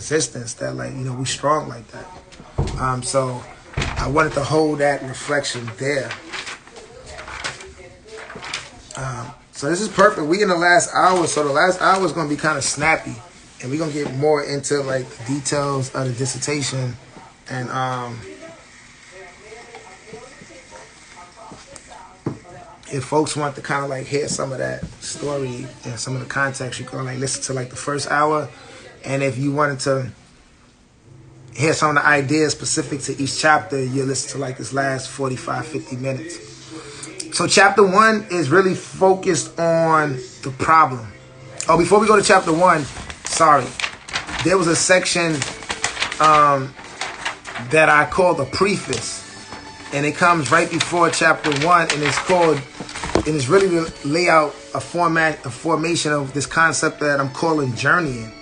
resistance that, like, you know, we strong like that. So I wanted to hold that reflection there. So this is perfect. We in the last hour, so the last hour is going to be kind of snappy, and we're going to get more into like the details of the dissertation. And if folks want to kind of like hear some of that story and some of the context, you can like listen to like the first hour. And if you wanted to hear some of the ideas specific to each chapter, you listen to like this last 45, 50 minutes. So chapter 1 is really focused on the problem. Oh, before we go to chapter 1, sorry. There was a section that I call the preface. And it comes right before chapter 1, and it's called, and it's really to lay out a formation of this concept that I'm calling journeying.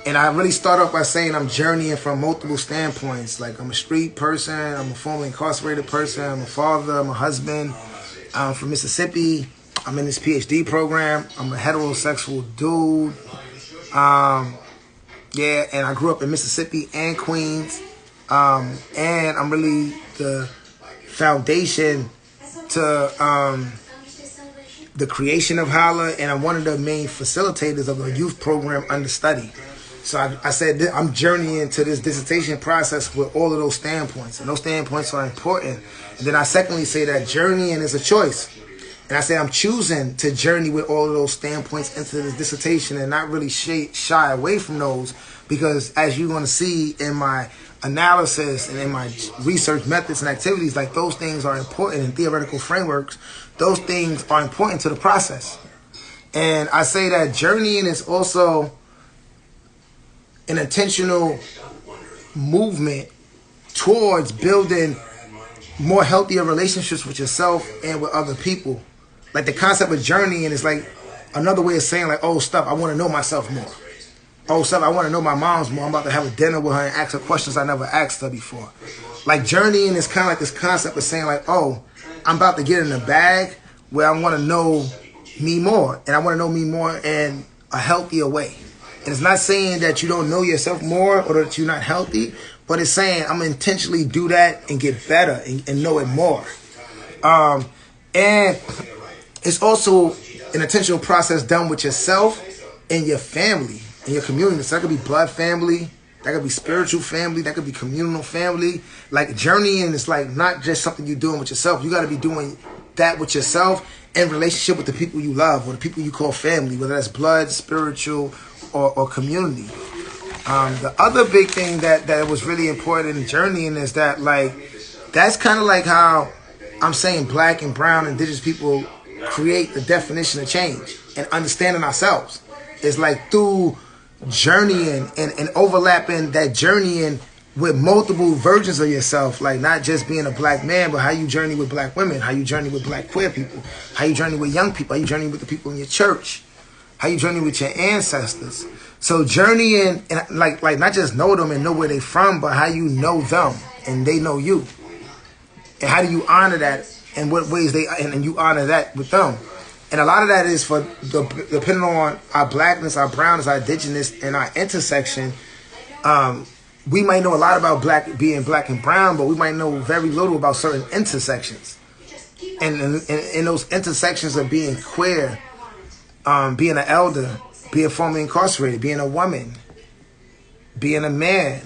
And I really start off by saying I'm journeying from multiple standpoints. Like, I'm a street person, I'm a formerly incarcerated person, I'm a father, I'm a husband. I'm from Mississippi. I'm in this PhD program. I'm a heterosexual dude. Yeah, and I grew up in Mississippi and Queens. And I'm really the foundation to the creation of H.O.L.L.A, and I'm one of the main facilitators of the youth program Understudy. So I said I'm journeying to this dissertation process with all of those standpoints, and those standpoints are important. And then I secondly say that journeying is a choice. And I say I'm choosing to journey with all of those standpoints into this dissertation and not really shy away from those, because as you're going to see in my analysis and in my research methods and activities, like, those things are important in theoretical frameworks. Those things are important to the process. And I say that journeying is also an intentional movement towards building more healthier relationships with yourself and with other people. Like, the concept of journeying is like another way of saying, like, oh, stuff, I want to know myself more. Oh, stuff, I want to know my mom's more. I'm about to have a dinner with her and ask her questions I never asked her before. Like, journeying is kind of like this concept of saying, like, oh, I'm about to get in a bag where I want to know me more. And I want to know me more in a healthier way. And it's not saying that you don't know yourself more or that you're not healthy, but it's saying I'm going to intentionally do that and get better and know it more. And it's also an intentional process done with yourself and your family and your community. So that could be blood family, that could be spiritual family, that could be communal family. Like, journeying is like not just something you're doing with yourself. You got to be doing that with yourself in relationship with the people you love or the people you call family, whether that's blood, spiritual, or community. The other big thing that was really important in journeying is that, like, that's kind of like how I'm saying black and brown indigenous people create the definition of change and understanding ourselves. It's like through journeying and overlapping that journeying with multiple versions of yourself, like not just being a black man, but how you journey with black women, how you journey with black queer people, how you journey with young people, how you journey with the people in your church, how you journey with your ancestors. So journeying, and like not just know them and know where they're from, but how you know them and they know you. And how do you honor that, and what ways and you honor that with them. And a lot of that is depending on our blackness, our brownness, our indigenous, and our intersection. We might know a lot about being black and brown, but we might know very little about certain intersections. And in those intersections of being queer, being an elder, being formerly incarcerated, being a woman, being a man,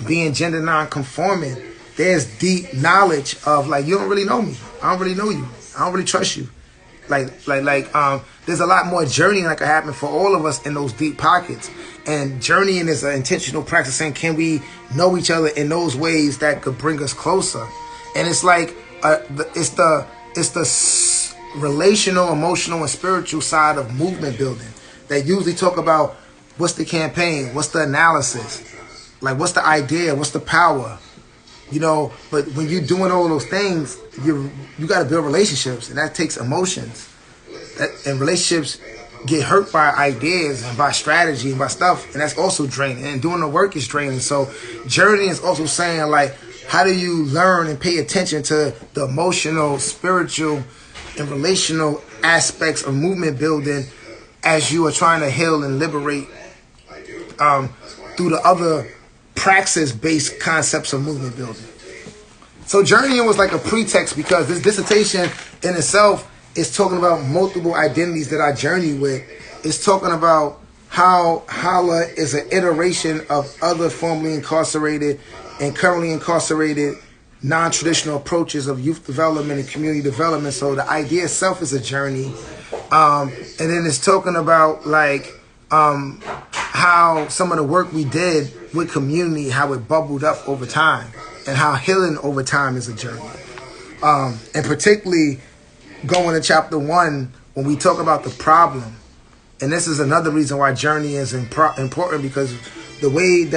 being gender non-conforming, there's deep knowledge of, like, you don't really know me. I don't really know you. I don't really trust you. There's a lot more journeying that can happen for all of us in those deep pockets. And journeying is an intentional practice saying, can we know each other in those ways that could bring us closer? And it's like, it's the relational, emotional, and spiritual side of movement building that usually talk about what's the campaign, what's the analysis, like what's the idea, what's the power, you know. But when you're doing all those things, you got to build relationships, and that takes emotions. And relationships get hurt by ideas and by strategy and by stuff, and that's also draining. And doing the work is draining. So journey is also saying, like, how do you learn and pay attention to the emotional, spiritual, and relational aspects of movement building as you are trying to heal and liberate through the other praxis-based concepts of movement building. So journeying was like a pretext because this dissertation in itself is talking about multiple identities that I journey with. It's talking about how H.O.L.L.A is an iteration of other formerly incarcerated and currently incarcerated non-traditional approaches of youth development and community development. So the idea itself is a journey. And then it's talking about like how some of the work we did with community, how it bubbled up over time, and how healing over time is a journey. And particularly going to chapter 1 when we talk about the problem. And this is another reason why journey is important, because the way that